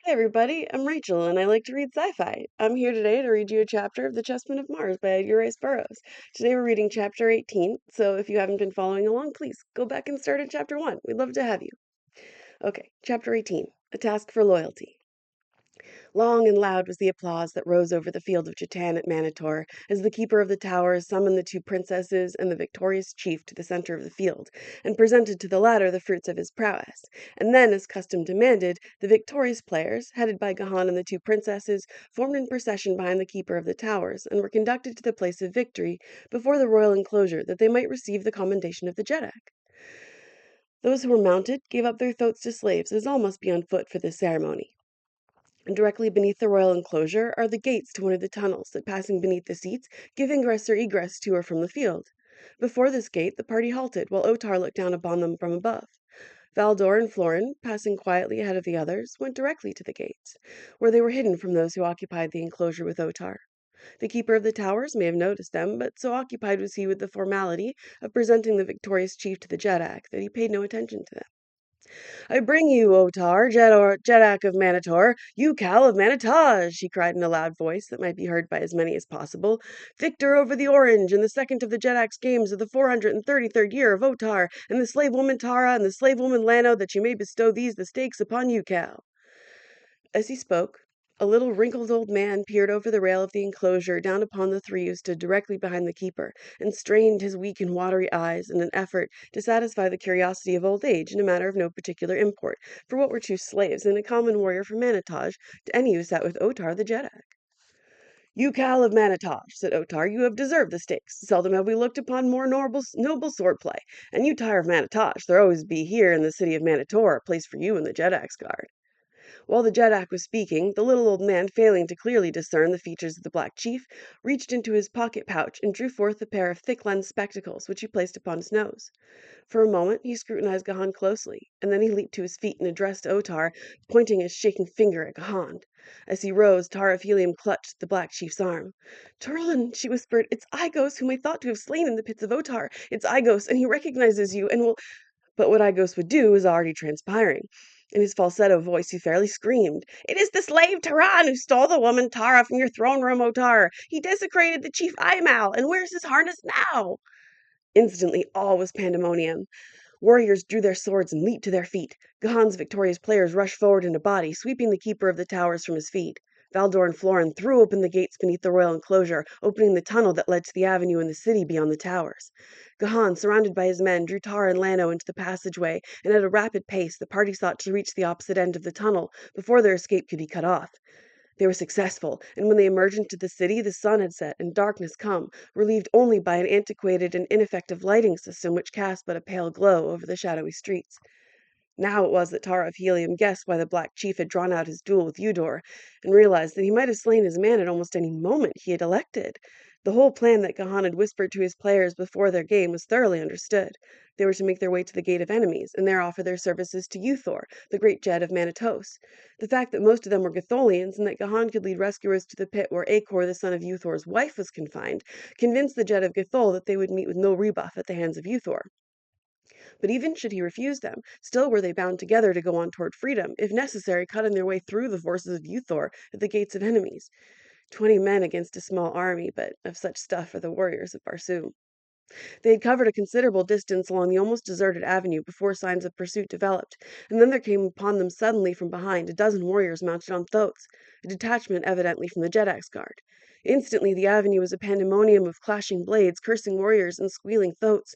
Hey everybody, I'm Rachel and I like to read sci-fi. I'm here today to read you a chapter of The Chessmen of Mars by Edgar Rice Burroughs. Today we're reading chapter 18, so if you haven't been following along, please go back and start at chapter 1. We'd love to have you. Okay, chapter 18, A Task for Loyalty. Long and loud was the applause that rose over the field of Chitan at Manitor as the keeper of the tower summoned the two princesses and the victorious chief to the center of the field, and presented to the latter the fruits of his prowess. And then, as custom demanded, the victorious players, headed by Gahan and the two princesses, formed in procession behind the keeper of the towers, and were conducted to the place of victory before the royal enclosure that they might receive the commendation of the Jeddak. Those who were mounted gave up their thoats to slaves, as all must be on foot for this ceremony. And directly beneath the royal enclosure are the gates to one of the tunnels that, passing beneath the seats, give ingress or egress to or from the field. Before this gate the party halted, while Otar looked down upon them from above. Valdor and Florin, passing quietly ahead of the others, went directly to the gates, where they were hidden from those who occupied the enclosure with Otar. The keeper of the towers may have noticed them, but so occupied was he with the formality of presenting the victorious chief to the Jeddak that he paid no attention to them. "I bring you, Otar, Jeddak of Manitor, you Cal of Manitage," he cried in a loud voice that might be heard by as many as possible, "victor over the Orange in the second of the Jeddak's games of the 433rd year of Otar, and the slave woman Tara and the slave woman Lano, that you may bestow these the stakes upon you, Cal." As he spoke, a little wrinkled old man peered over the rail of the enclosure down upon the three who stood directly behind the keeper, and strained his weak and watery eyes in an effort to satisfy the curiosity of old age in a matter of no particular import, for what were two slaves and a common warrior from Manitage to any who sat with Otar the Jeddak? "You Cal of Manitage," said Otar, "you have deserved the stakes. Seldom have we looked upon more noble swordplay. And you Tyre of Manitage, there always be here in the city of Manitor a place for you in the Jeddak's guard." While the Jeddak was speaking, the little old man, failing to clearly discern the features of the Black Chief, reached into his pocket pouch and drew forth a pair of thick-lensed spectacles, which he placed upon his nose. For a moment he scrutinized Gahan closely, and then he leaped to his feet and addressed Otar, pointing his shaking finger at Gahan. As he rose, Tara of Helium clutched the Black Chief's arm. "Turlan," she whispered, "it's Igos whom I thought to have slain in the pits of Otar. It's Igos, and he recognizes you, and will—" But what Igos would do is already transpiring. In his falsetto voice he fairly screamed, "It is the slave Taran who stole the woman Tara from your throne room, Otar! He desecrated the chief Aimal, and where's his harness now?" Instantly all was pandemonium. Warriors drew their swords and leaped to their feet. Gahan's victorious players rushed forward in a body, sweeping the keeper of the towers from his feet. Valdor and Florin threw open the gates beneath the royal enclosure, opening the tunnel that led to the avenue in the city beyond the towers. Gahan, surrounded by his men, drew Tara and Lano into the passageway, and at a rapid pace the party sought to reach the opposite end of the tunnel before their escape could be cut off. They were successful, and when they emerged into the city, the sun had set and darkness come, relieved only by an antiquated and ineffective lighting system which cast but a pale glow over the shadowy streets. Now it was that Tara of Helium guessed why the Black Chief had drawn out his duel with Eudor, and realized that he might have slain his man at almost any moment he had elected. The whole plan that Gahan had whispered to his players before their game was thoroughly understood. They were to make their way to the Gate of Enemies, and there offer their services to Uthor, the great Jed of Manitos. The fact that most of them were Gatholians, and that Gahan could lead rescuers to the pit where Acor, the son of Uthor's wife, was confined, convinced the Jed of Gathol that they would meet with no rebuff at the hands of Uthor. But even should he refuse them, still were they bound together to go on toward freedom, if necessary cutting their way through the forces of Uthor at the gates of enemies. 20 men against a small army, but of such stuff are the warriors of Barsoom. They had covered a considerable distance along the almost deserted avenue before signs of pursuit developed, and then there came upon them suddenly from behind a dozen warriors mounted on thoats, a detachment evidently from the Jeddak's guard. Instantly the avenue was a pandemonium of clashing blades, cursing warriors, and squealing thoats.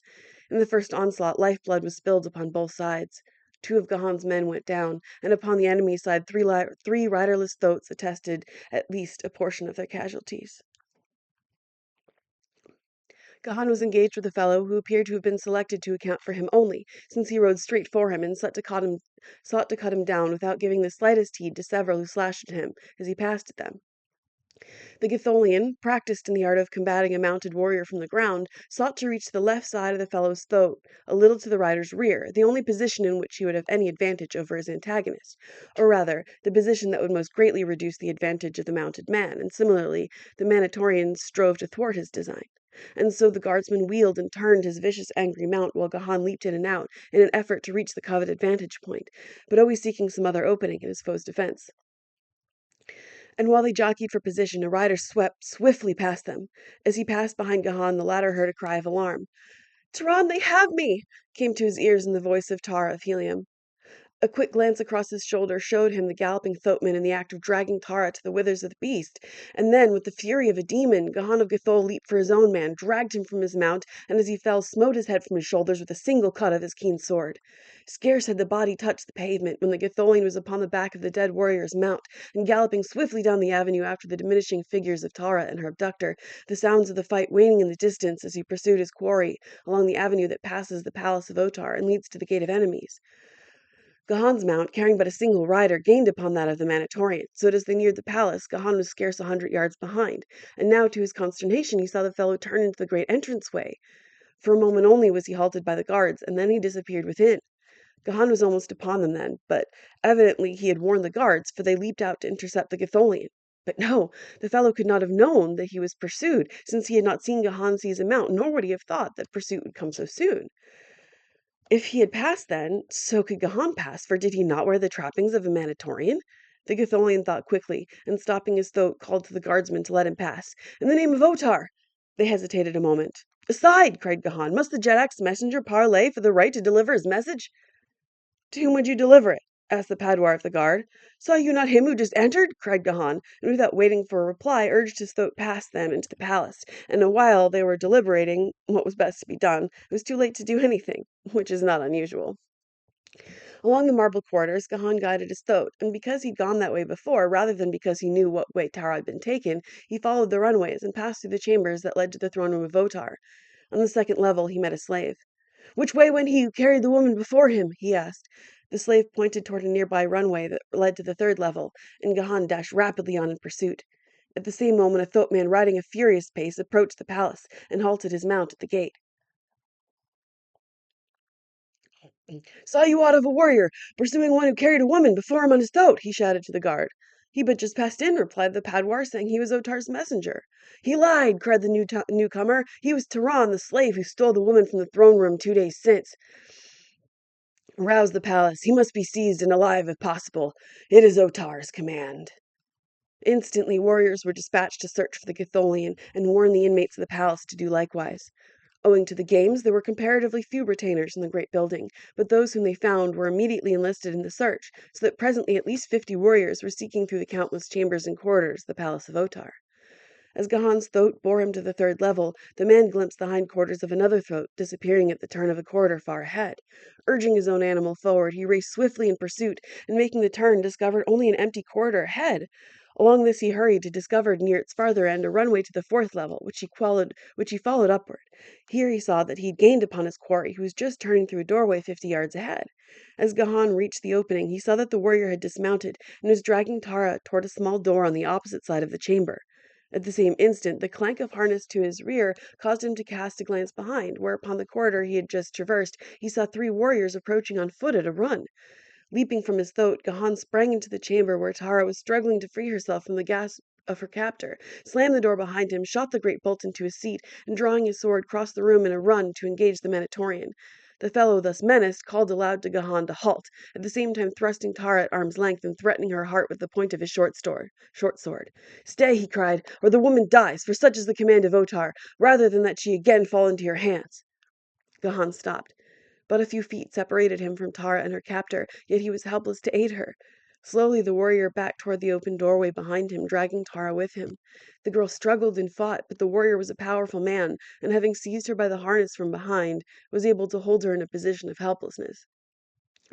In the first onslaught, lifeblood was spilled upon both sides. Two of Gahan's men went down, and upon the enemy side three riderless thoats attested at least a portion of their casualties. Gahan was engaged with a fellow who appeared to have been selected to account for him only, since he rode straight for him and sought to cut him down without giving the slightest heed to several who slashed at him as he passed them. The Gatholian, practiced in the art of combating a mounted warrior from the ground, sought to reach the left side of the fellow's throat, a little to the rider's rear, the only position in which he would have any advantage over his antagonist, or rather, the position that would most greatly reduce the advantage of the mounted man, and similarly, the Manitorian strove to thwart his design. And so the guardsman wheeled and turned his vicious, angry mount while Gahan leaped in and out in an effort to reach the coveted vantage point, but always seeking some other opening in his foe's defense. and while they jockeyed for position, a rider swept swiftly past them. As he passed behind Gahan, the latter heard a cry of alarm. "TARZAN, they have me!" came to his ears in the voice of Tara of Helium. A quick glance across his shoulder showed him the galloping thoatman in the act of dragging Tara to the withers of the beast, and then, with the fury of a demon, Gahan of Gathol leaped for his own man, dragged him from his mount, and as he fell, smote his head from his shoulders with a single cut of his keen sword. Scarce had the body touched the pavement when the Gatholian was upon the back of the dead warrior's mount, and galloping swiftly down the avenue after the diminishing figures of Tara and her abductor, the sounds of the fight waning in the distance as he pursued his quarry along the avenue that passes the palace of Otar and leads to the Gate of Enemies. Gahan's mount, carrying but a single rider, gained upon that of the Manitorian, so that as they neared the palace, Gahan was scarce 100 yards behind, and now to his consternation he saw the fellow turn into the great entrance-way. For a moment only was he halted by the guards, and then he disappeared within. Gahan was almost upon them then, but evidently he had warned the guards, for they leaped out to intercept the Gatholian. But no, the fellow could not have known that he was pursued, since he had not seen Gahan seize a mount, nor would he have thought that pursuit would come so soon. If he had passed then, so could Gahan pass, for did he not wear the trappings of a Manitorian? The Gatholian thought quickly, and stopping his thoat, called to the guardsmen to let him pass. "In the name of Otar!" They hesitated a moment. "Aside!" cried Gahan. "Must the Jedak's messenger parley for the right to deliver his message?" "To whom would you deliver it?" asked the padwar of the guard. "Saw you not him who just entered?" cried Gahan, and without waiting for a reply urged his thoat past them into the palace, and while they were deliberating what was best to be done, it was too late to do anything, which is not unusual. Along the marble corridors Gahan guided his thoat, and because he'd gone that way before, rather than because he knew what way Tara had been taken, he followed the runways and passed through the chambers that led to the throne room of Otar. On the second level he met a slave. "Which way went he who carried the woman before him?" he asked. The slave pointed toward a nearby runway that led to the third level, and Gahan dashed rapidly on in pursuit. At the same moment a thoatman riding a furious pace approached the palace and halted his mount at the gate. "Saw you aught of a warrior pursuing one who carried a woman before him on his thoat?" he shouted to the guard. "He but just passed in," replied the padwar, saying he was Otar's messenger. "He lied!" cried the newcomer. "He was TARZAN, the slave who stole the woman from the throne room 2 days since. Rouse the palace. He must be seized and alive if possible. It is Otar's command." Instantly warriors were dispatched to search for the Gatholian and warn the inmates of the palace to do likewise. Owing to the games, there were comparatively few retainers in the great building, but those whom they found were immediately enlisted in the search, so that presently at least 50 warriors were seeking through the countless chambers and corridors of the palace of Otar. As Gahan's thoat bore him to the third level, the man glimpsed the hindquarters of another thoat disappearing at the turn of a corridor far ahead. Urging his own animal forward, he raced swiftly in pursuit, and making the turn, discovered only an empty corridor ahead. Along this he hurried to discover near its farther end a runway to the fourth level, which he followed upward. Here he saw that he had gained upon his quarry, who was just turning through a doorway 50 yards ahead. As Gahan reached the opening, he saw that the warrior had dismounted and was dragging Tara toward a small door on the opposite side of the chamber. At the same instant, the clank of harness to his rear caused him to cast a glance behind, where upon the corridor he had just traversed he saw 3 warriors approaching on foot at a run. Leaping from his thoat, Gahan sprang into the chamber where Tara was struggling to free herself from the grasp of her captor, slammed the door behind him, shot the great bolt into his seat, and drawing his sword, crossed the room in a run to engage the Manitorian. The fellow thus menaced called aloud to Gahan to halt, at the same time thrusting Tara at arm's length and threatening her heart with the point of his short sword. "Stay," he cried, "or the woman dies, for such is the command of Otar, rather than that she again fall into your hands." Gahan stopped. But a few feet separated him from Tara and her captor, yet he was helpless to aid her. Slowly the warrior backed toward the open doorway behind him, dragging Tara with him. The girl struggled and fought, but the warrior was a powerful man, and having seized her by the harness from behind, was able to hold her in a position of helplessness.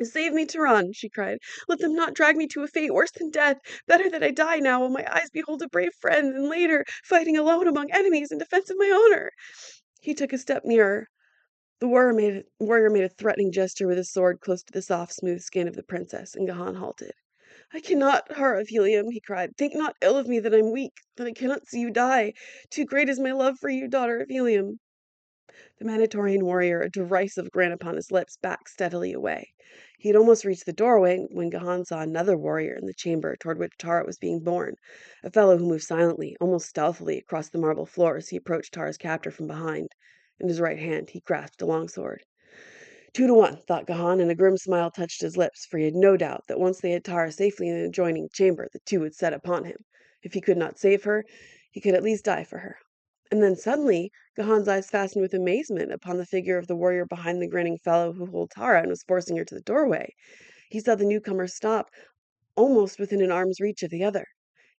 "Save me, TARZAN!" she cried. "Let them not drag me to a fate worse than death. Better that I die now, while my eyes behold a brave friend, than later, fighting alone among enemies in defense of my honor." He took a step nearer. The warrior made a threatening gesture with his sword close to the soft, smooth skin of the princess, and Gahan halted. "I cannot, Har of Helium," he cried. "Think not ill of me that I'm weak, that I cannot see you die. Too great is my love for you, daughter of Helium." The Manitorian warrior, a derisive grin upon his lips, backed steadily away. He had almost reached the doorway when Gahan saw another warrior in the chamber toward which Tara was being borne, a fellow who moved silently, almost stealthily, across the marble floor as he approached Tara's captor from behind. In his right hand he grasped a longsword. 2 to 1, thought Gahan, and a grim smile touched his lips, for he had no doubt that once they had Tara safely in the adjoining chamber, the two would set upon him. If he could not save her, he could at least die for her. And then suddenly, Gahan's eyes fastened with amazement upon the figure of the warrior behind the grinning fellow who held Tara and was forcing her to the doorway. He saw the newcomer stop, almost within an arm's reach of the other.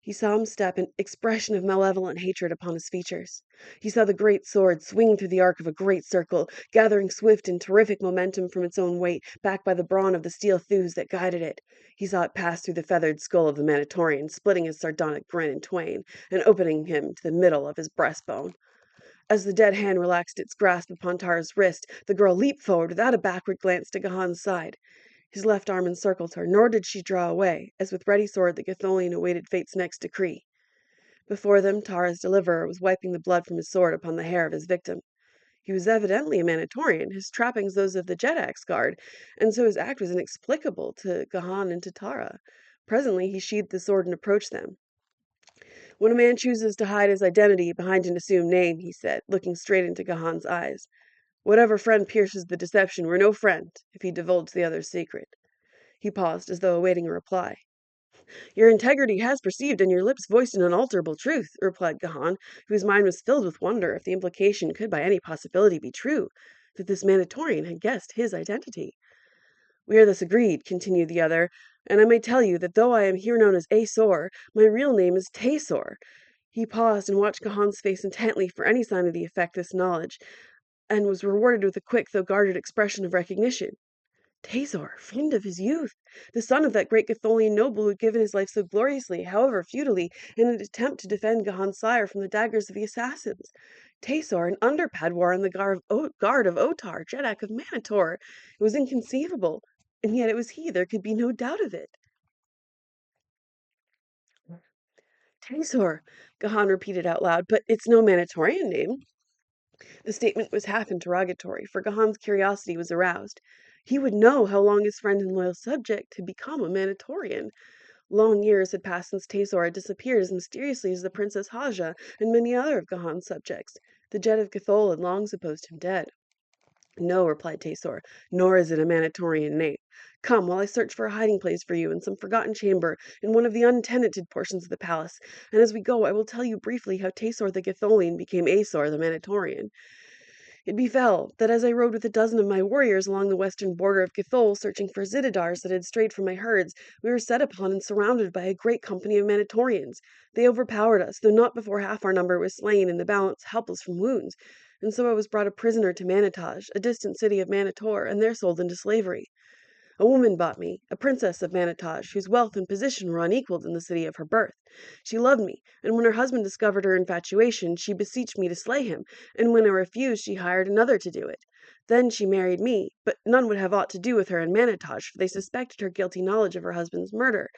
He saw him step, an expression of malevolent hatred upon his features. He saw the great sword swing through the arc of a great circle, gathering swift and terrific momentum from its own weight, backed by the brawn of the steel thews that guided it. He saw it pass through the feathered skull of the Manitorian, splitting his sardonic grin in twain, and opening him to the middle of his breastbone. As the dead hand relaxed its grasp upon Tara's wrist, the girl leaped forward without a backward glance to Gahan's side. His left arm encircled her, nor did she draw away, as with ready sword the Gatholian awaited fate's next decree. Before them, Tara's deliverer was wiping the blood from his sword upon the hair of his victim. He was evidently a Manitorian, his trappings those of the Jedak's guard, and so his act was inexplicable to Gahan and to Tara. Presently he sheathed the sword and approached them. "When a man chooses to hide his identity behind an assumed name," he said, looking straight into Gahan's eyes, "whatever friend pierces the deception were no friend if he divulged the other's secret." He paused, as though awaiting a reply. "Your integrity has perceived, and your lips voiced an unalterable truth," replied Gahan, whose mind was filled with wonder if the implication could by any possibility be true, that this Manitorian had guessed his identity. "We are thus agreed," continued the other, "and I may tell you that though I am here known as Aesor, my real name is Taesor." He paused and watched Gahan's face intently for any sign of the effect this knowledge, and was rewarded with a quick though guarded expression of recognition. Taesor, friend of his youth, the son of that great Gatholian noble who had given his life so gloriously, however futilely, in an attempt to defend Gahan's sire from the daggers of the assassins. Taesor, an under-padwar in the guard of Otar, Jedak of Manitor. It was inconceivable, and yet it was he. There could be no doubt of it. Taesor, Gahan repeated out loud, but it's no Manitorian name. The statement was half interrogatory, for Gahan's curiosity was aroused. He would know how long his friend and loyal subject had become a Manitorian. Long years had passed since Taesor had disappeared as mysteriously as the Princess Haja and many other of Gahan's subjects. The Jed of Gathol had long supposed him dead. "No," replied Taesor, "nor is it a Manitorian name. Come, while I search for a hiding place for you in some forgotten chamber in one of the untenanted portions of the palace, and as we go I will tell you briefly how Taesor the Gatholian became Aesor the Manitorian. It befell that as I rode with a dozen of my warriors along the western border of Gathol, searching for Zitidars that had strayed from my herds, we were set upon and surrounded by a great company of Manitorians. They overpowered us, though not before half our number was slain and the balance helpless from wounds, and so I was brought a prisoner to Manitage, a distant city of Manitor, and there sold into slavery. A woman bought me, a princess of Manitage, whose wealth and position were unequaled in the city of her birth. She loved me, and when her husband discovered her infatuation, she beseeched me to slay him, and when I refused, she hired another to do it. Then she married me, but none would have aught to do with her in Manitage, for they suspected her guilty knowledge of her husband's murder.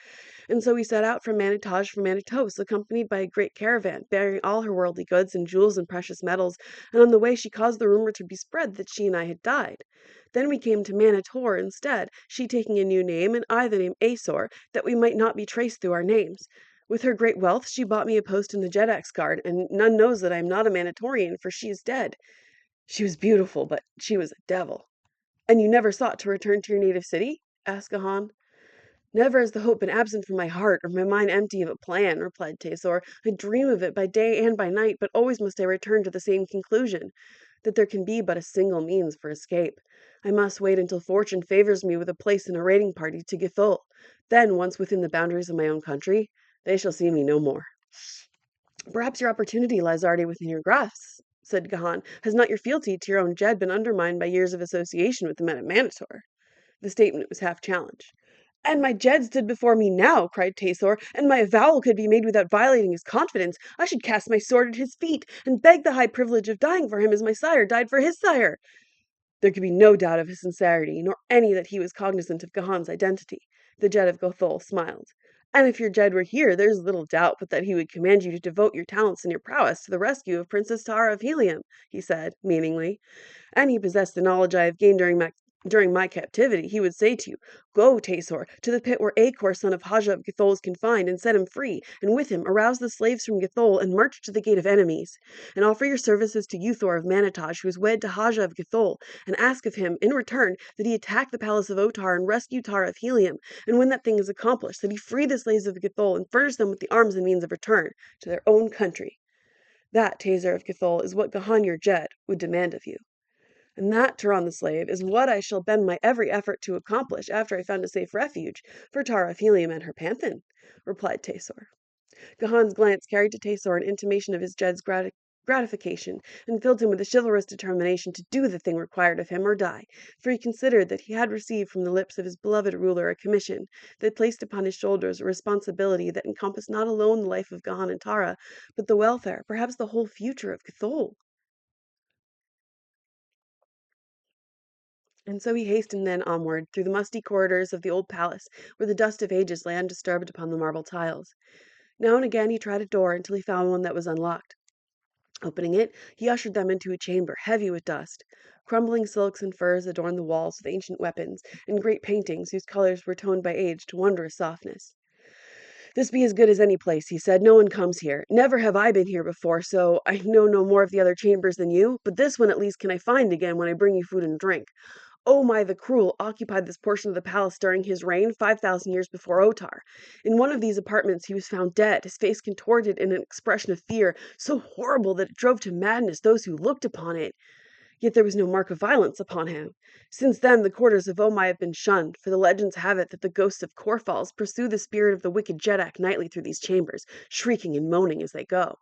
And so we set out from Manitage for Manitos, accompanied by a great caravan, bearing all her worldly goods and jewels and precious metals, and on the way she caused the rumor to be spread that she and I had died. Then we came to Manitor instead, she taking a new name, and I the name Aesor, that we might not be traced through our names. With her great wealth she bought me a post in the Jedak's guard, and none knows that I am not a Manitorian, for she is dead. She was beautiful, but she was a devil." "And you never sought to return to your native city?" asked Gahan. "Never has the hope been absent from my heart, or my mind empty of a plan," replied Taesor. "I dream of it by day and by night, but always must I return to the same conclusion, that there can be but a single means for escape. I must wait until fortune favors me with a place in a raiding party to Gathol. Then, once within the boundaries of my own country, they shall see me no more." "Perhaps your opportunity lies already within your grasp," said Gahan. "Has not your fealty to your own Jed been undermined by years of association with the men of Manitor?" The statement was half challenge. "And my Jed stood before me now," cried Taesor, "and my avowal could be made without violating his confidence. I should cast my sword at his feet, and beg the high privilege of dying for him as my sire died for his sire." There could be no doubt of his sincerity, nor any that he was cognizant of Gahan's identity. The Jed of Gathol smiled. "And if your Jed were here, there is little doubt but that he would command you to devote your talents and your prowess to the rescue of Princess Tara of Helium," he said, meaningly. "And he possessed the knowledge I have gained during my During my captivity, he would say to you, 'Go, Tasor, to the pit where Achor, son of Haja of Gathol, is confined, and set him free, and with him arouse the slaves from Gathol, and march to the gate of enemies. And offer your services to Uthor of Manitaj, who is wed to Haja of Gathol, and ask of him, in return, that he attack the palace of Otar and rescue Tara of Helium, and when that thing is accomplished, that he free the slaves of Gathol, and furnish them with the arms and means of return to their own country. That, Tasor of Gathol, is what Gahan your Jed would demand of you. And that, Turan the slave, is what I shall bend my every effort to accomplish after I found a safe refuge for Tara of Helium and her panthan," replied Tasor. Gahan's glance carried to Tasor an intimation of his Jed's gratification, and filled him with a chivalrous determination to do the thing required of him or die, for he considered that he had received from the lips of his beloved ruler a commission that placed upon his shoulders a responsibility that encompassed not alone the life of Gahan and Tara, but the welfare, perhaps the whole future of Gathol. And so he hastened then onward, through the musty corridors of the old palace, where the dust of ages lay undisturbed upon the marble tiles. Now and again he tried a door until he found one that was unlocked. Opening it, he ushered them into a chamber heavy with dust. Crumbling silks and furs adorned the walls with ancient weapons, and great paintings whose colors were toned by age to wondrous softness. "This be as good as any place," he said. "No one comes here. Never have I been here before, so I know no more of the other chambers than you, but this one at least can I find again when I bring you food and drink. Omai the Cruel occupied this portion of the palace during his reign 5,000 years before Otar. In one of these apartments he was found dead, his face contorted in an expression of fear so horrible that it drove to madness those who looked upon it. Yet there was no mark of violence upon him. Since then the quarters of Omai have been shunned, for the legends have it that the ghosts of Corfalls pursue the spirit of the wicked Jeddak nightly through these chambers, shrieking and moaning as they go.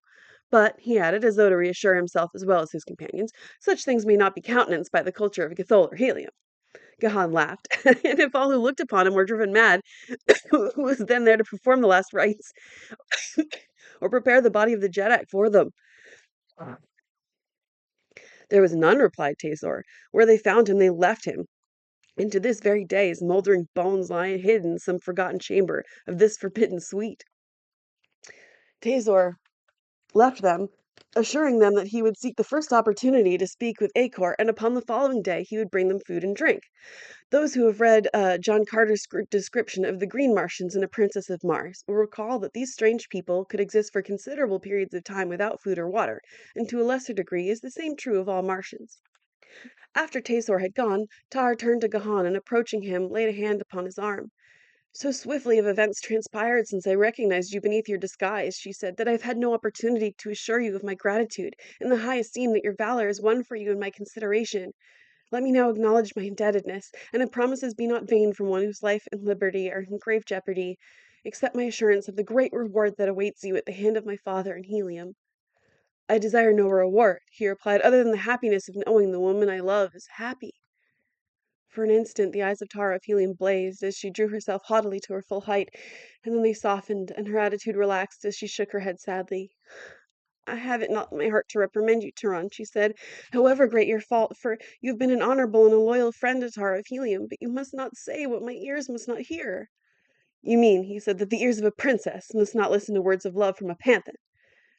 But," he added, as though to reassure himself as well as his companions, "such things may not be countenanced by the culture of Gathol or Helium." Gahan laughed, and if all who looked upon him were driven mad, who was then there to perform the last rites, or prepare the body of the Jeddak for them? "There was none," replied Tasor. "Where they found him, they left him, and to this very day his mouldering bones lie hid in some forgotten chamber of this forbidden suite." Tasor left them, assuring them that he would seek the first opportunity to speak with Achor, and upon the following day he would bring them food and drink. Those who have read John Carter's description of the Green Martians in A Princess of Mars will recall that these strange people could exist for considerable periods of time without food or water, and to a lesser degree is the same true of all Martians. After Tasor had gone, Tar turned to Gahan, and approaching him, laid a hand upon his arm. "So swiftly have events transpired since I recognized you beneath your disguise," she said, "that I have had no opportunity to assure you of my gratitude, and the high esteem that your valor has won for you in my consideration. Let me now acknowledge my indebtedness, and if promises be not vain from one whose life and liberty are in grave jeopardy, accept my assurance of the great reward that awaits you at the hand of my father in Helium." "I desire no reward," he replied, "other than the happiness of knowing the woman I love is happy." For an instant the eyes of Tara of Helium blazed as she drew herself haughtily to her full height, and then they softened, and her attitude relaxed as she shook her head sadly. "I have it not in my heart to reprimand you, Turan," she said, "however great your fault, for you have been an honorable and a loyal friend to Tara of Helium, but you must not say what my ears must not hear." "You mean," he said, "that the ears of a princess must not listen to words of love from a panthan?"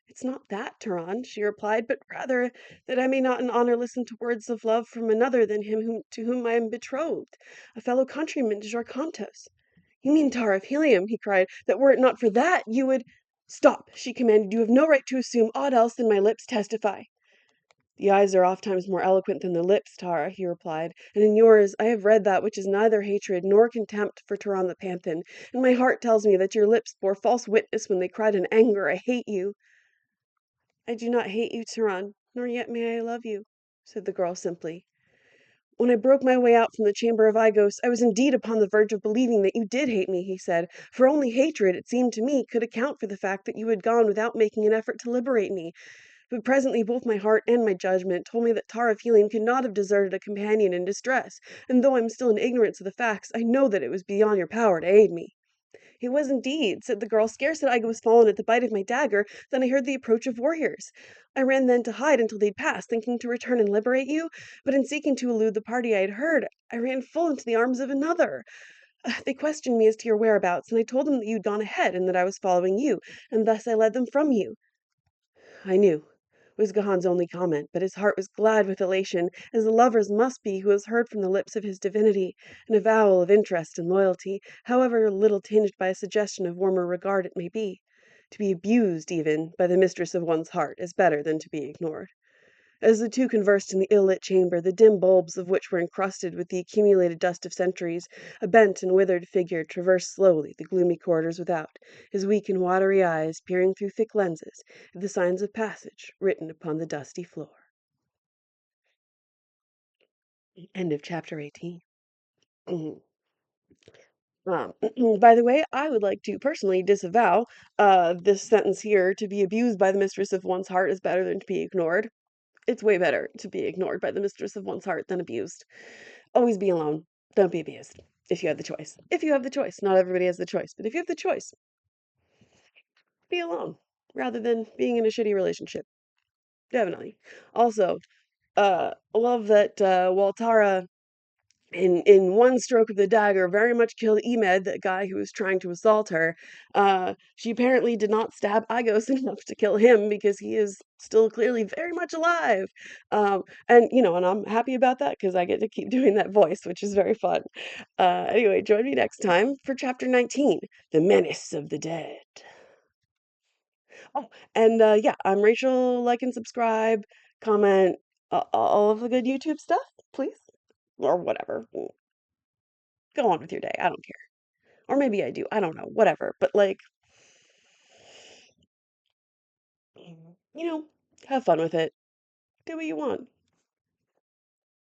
"It's not that, Turan," she replied, "but rather that I may not in honor listen to words of love from another than him to whom I am betrothed, a fellow countryman to Jarkantos." "You mean Tara of Helium," he cried, "that were it not for that, you would—" "Stop!" she commanded. "You have no right to assume aught else than my lips testify." "The eyes are ofttimes more eloquent than the lips, Tara," he replied, "and in yours I have read that which is neither hatred nor contempt for Turan the Panthan, and my heart tells me that your lips bore false witness when they cried in anger, 'I hate you.'" "I do not hate you, Turan, nor yet may I love you," said the girl simply. "When I broke my way out from the chamber of Igos, I was indeed upon the verge of believing that you did hate me," he said, "for only hatred, it seemed to me, could account for the fact that you had gone without making an effort to liberate me. But presently both my heart and my judgment told me that Tara of Helium could not have deserted a companion in distress, and though I am still in ignorance of the facts, I know that it was beyond your power to aid me." "It was indeed," said the girl. "Scarce had Igos fallen at the bite of my dagger than I heard the approach of warriors. I ran then to hide until they'd passed, thinking to return and liberate you, but in seeking to elude the party I had heard, I ran full into the arms of another. They questioned me as to your whereabouts, and I told them that you'd gone ahead, and that I was following you, and thus I led them from you." "I knew. was Gahan's only comment, but his heart was glad with elation, as a lover's must be who has heard from the lips of his divinity an avowal of interest and loyalty, however little tinged by a suggestion of warmer regard it may be. To be abused, even, by the mistress of one's heart is better than to be ignored. As the two conversed in the ill-lit chamber, the dim bulbs of which were encrusted with the accumulated dust of centuries, a bent and withered figure traversed slowly the gloomy corridors without, his weak and watery eyes peering through thick lenses at the signs of passage written upon the dusty floor. End of chapter 18. Um, by the way, I would like to personally disavow this sentence here: to be abused by the mistress of one's heart is better than to be ignored. It's way better to be ignored by the mistress of one's heart than abused. Always be alone. Don't be abused. If you have the choice. If you have the choice. Not everybody has the choice, but if you have the choice, be alone rather than being in a shitty relationship. Definitely. Also, love that Waltara in one stroke of the dagger very much killed Emed, that guy who was trying to assault her. She apparently did not stab Igos enough to kill him because he is still clearly very much alive. And I'm happy about that because I get to keep doing that voice, which is very fun. Anyway, join me next time for chapter 19, The Menace of the Dead. Oh, and yeah, I'm Rachel. Like and subscribe, comment, all of the good YouTube stuff, please, or whatever. Go on with your day. I don't care. Or maybe I do. I don't know. Whatever. But like, you know, have fun with it. Do what you want.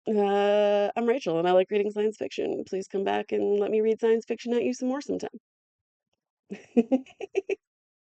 I'm Rachel and I like reading science fiction. Please come back and let me read science fiction at you some more sometime.